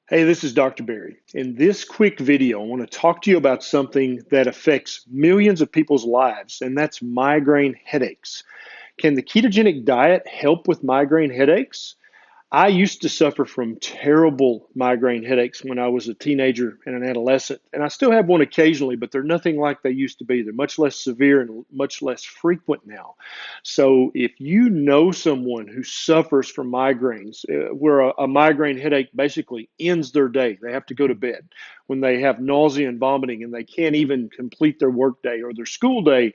Hey, this is Dr. Berry. In this quick video, I want to talk to you about something that affects millions of people's lives, and that's migraine headaches. Can the ketogenic diet help with migraine headaches? I used to suffer from terrible migraine headaches when I was a teenager and an adolescent, and I still have one occasionally, but they're nothing like they used to be. They're much less severe and much less frequent now. So, if you know someone who suffers from migraines, where a migraine headache basically ends their day, they have to go to bed when they have nausea and vomiting and they can't even complete their work day or their school day,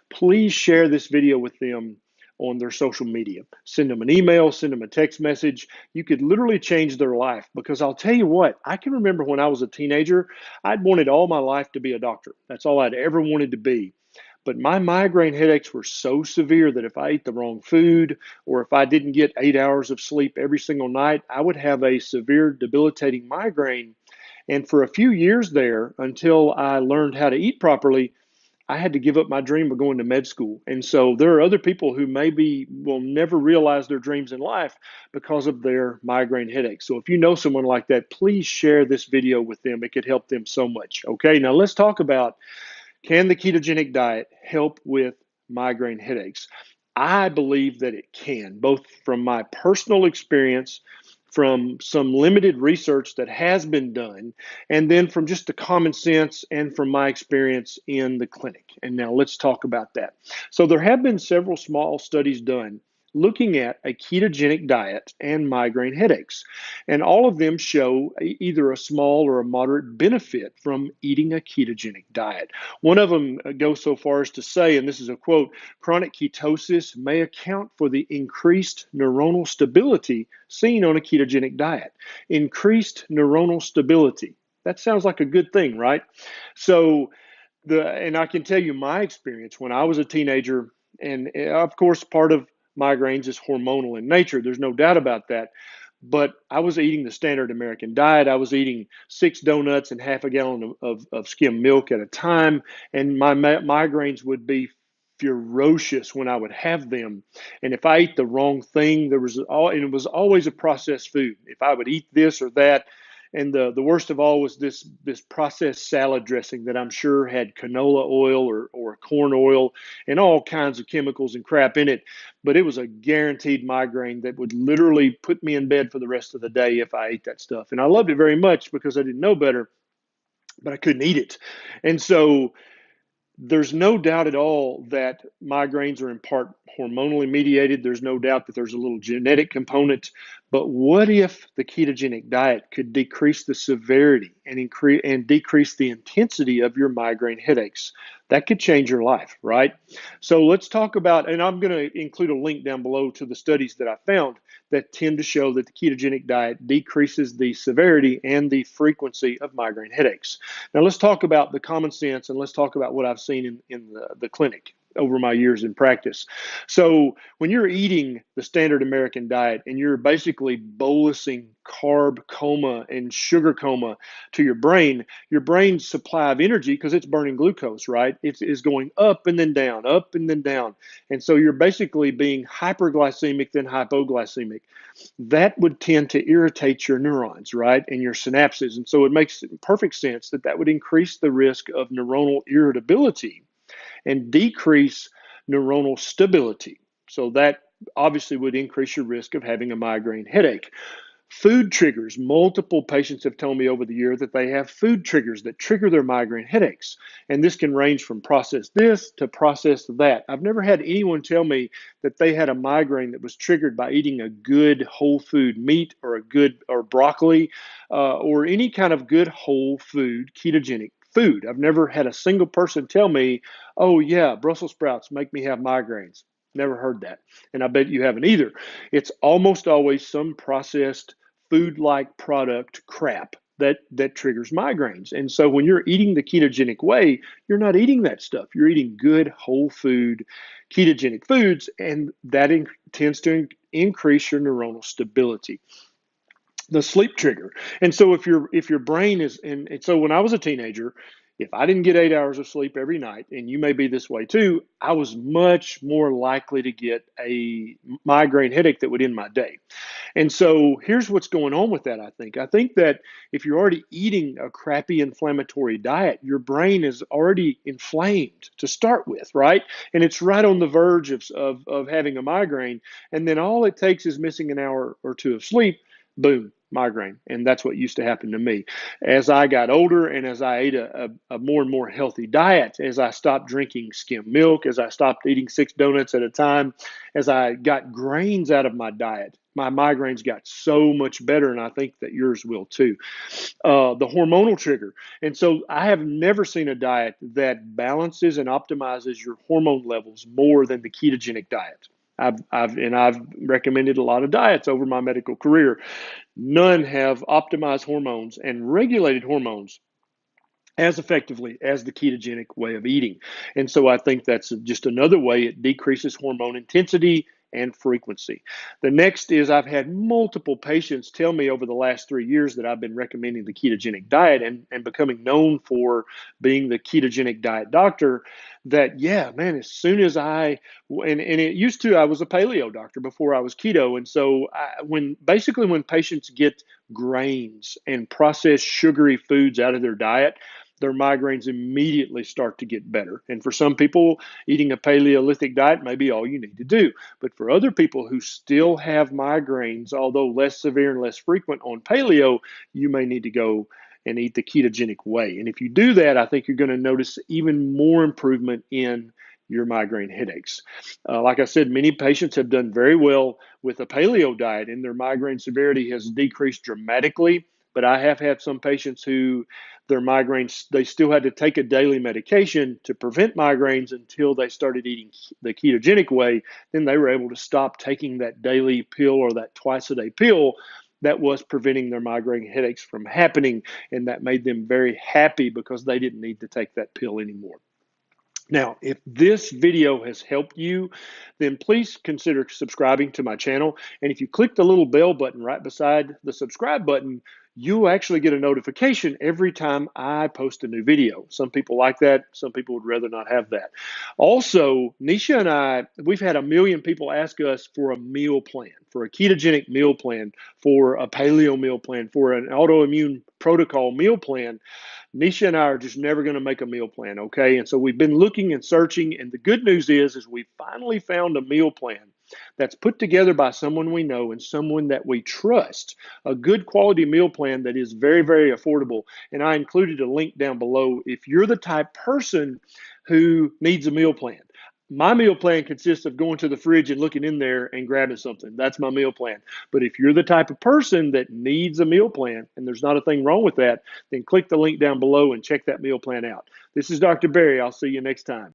please share this video with them on their social media. Send them an email, send them a text message. You could literally change their life because I'll tell you what, I can remember when I was a teenager, I'd wanted all my life to be a doctor. That's all I'd ever wanted to be. But my migraine headaches were so severe that if I ate the wrong food or if I didn't get 8 hours of sleep every single night, I would have a severe debilitating migraine. And for a few years there, until I learned how to eat properly, I had to give up my dream of going to med school. And so there are other people who maybe will never realize their dreams in life because of their migraine headaches. So if you know someone like that, please share this video with them. It could help them so much. Okay, now let's talk about, can the ketogenic diet help with migraine headaches? I believe that it can, both from my personal experience, from some limited research that has been done, and then from just the common sense and from my experience in the clinic. And now let's talk about that. So there have been several small studies done looking at a ketogenic diet and migraine headaches. And all of them show either a small or a moderate benefit from eating a ketogenic diet. One of them goes so far as to say, and this is a quote, chronic ketosis may account for the increased neuronal stability seen on a ketogenic diet. Increased neuronal stability. That sounds like a good thing, right? So, and I can tell you my experience when I was a teenager, and of course, part of migraines is hormonal in nature. There's no doubt about that. But I was eating the standard American diet. I was eating 6 donuts and half a gallon of skim milk at a time, and my migraines would be ferocious when I would have them. And if I ate the wrong thing, and it was always a processed food. If I would eat this or that, and the worst of all was this processed salad dressing that I'm sure had canola oil or corn oil and all kinds of chemicals and crap in it. But it was a guaranteed migraine that would literally put me in bed for the rest of the day if I ate that stuff. And I loved it very much because I didn't know better, but I couldn't eat it. And so there's no doubt at all that migraines are in part hormonally mediated. There's no doubt that there's a little genetic component. But what if the ketogenic diet could decrease the severity and decrease the intensity of your migraine headaches? That could change your life, right? So let's talk about, and I'm going to include a link down below to the studies that I found that tend to show that the ketogenic diet decreases the severity and the frequency of migraine headaches. Now, let's talk about the common sense and let's talk about what I've seen in the clinic over my years in practice. So when you're eating the standard American diet and you're basically bolusing carb coma and sugar coma to your brain's supply of energy, because it's burning glucose, right? It is going up and then down, up and then down. And so you're basically being hyperglycemic, then hypoglycemic. That would tend to irritate your neurons, right? And your synapses. And so it makes perfect sense that that would increase the risk of neuronal irritability and decrease neuronal stability. So that obviously would increase your risk of having a migraine headache. Food triggers. Multiple patients have told me over the year that they have food triggers that trigger their migraine headaches. And this can range from processed this to processed that. I've never had anyone tell me that they had a migraine that was triggered by eating a good whole food meat or broccoli or any kind of good whole food ketogenic food. I've never had a single person tell me, oh yeah, Brussels sprouts make me have migraines. Never heard that. And I bet you haven't either. It's almost always some processed food-like product crap that triggers migraines. And so when you're eating the ketogenic way, you're not eating that stuff. You're eating good whole food ketogenic foods, and that tends to increase your neuronal stability. The sleep trigger. And so if your brain is, and so when I was a teenager, if I didn't get 8 hours of sleep every night, and you may be this way too, I was much more likely to get a migraine headache that would end my day. And so here's what's going on with that, I think. I think that if you're already eating a crappy inflammatory diet, your brain is already inflamed to start with, right? And it's right on the verge of having a migraine. And then all it takes is missing an hour or two of sleep, boom, migraine. And that's what used to happen to me. As I got older and as I ate a more and more healthy diet, as I stopped drinking skim milk, as I stopped eating 6 donuts at a time, as I got grains out of my diet, my migraines got so much better, and I think that yours will too. The hormonal trigger. And so I have never seen a diet that balances and optimizes your hormone levels more than the ketogenic diet. I've recommended a lot of diets over my medical career. None have optimized hormones and regulated hormones as effectively as the ketogenic way of eating. And so I think that's just another way it decreases hormone intensity and frequency. The next is I've had multiple patients tell me over the last 3 years that I've been recommending the ketogenic diet and becoming known for being the ketogenic diet doctor. That, yeah, man, as soon as and it used to, I was a paleo doctor before I was keto. And so when patients get grains and processed sugary foods out of their diet, their migraines immediately start to get better. And for some people, eating a Paleolithic diet may be all you need to do. But for other people who still have migraines, although less severe and less frequent on paleo, you may need to go and eat the ketogenic way. And if you do that, I think you're going to notice even more improvement in your migraine headaches. Like I said, many patients have done very well with a paleo diet, and their migraine severity has decreased dramatically. But I have had some patients who their migraines, they still had to take a daily medication to prevent migraines until they started eating the ketogenic way. Then they were able to stop taking that daily pill or that twice a day pill that was preventing their migraine headaches from happening. And that made them very happy because they didn't need to take that pill anymore. Now, if this video has helped you, then please consider subscribing to my channel. And if you click the little bell button right beside the subscribe button, you'll actually get a notification every time I post a new video. Some people like that. Some people would rather not have that. Also, Nisha and I, we've had 1 million people ask us for a meal plan, for a ketogenic meal plan, for a paleo meal plan, for an autoimmune protocol meal plan. Nisha and I are just never going to make a meal plan, okay? And so we've been looking and searching, and the good news is we finally found a meal plan that's put together by someone we know and someone that we trust, a good quality meal plan that is very, very affordable. And I included a link down below if you're the type person who needs a meal plan. My meal plan consists of going to the fridge and looking in there and grabbing something. That's my meal plan. But if you're the type of person that needs a meal plan, and there's not a thing wrong with that, then click the link down below and check that meal plan out. This is Dr. Berry. I'll see you next time.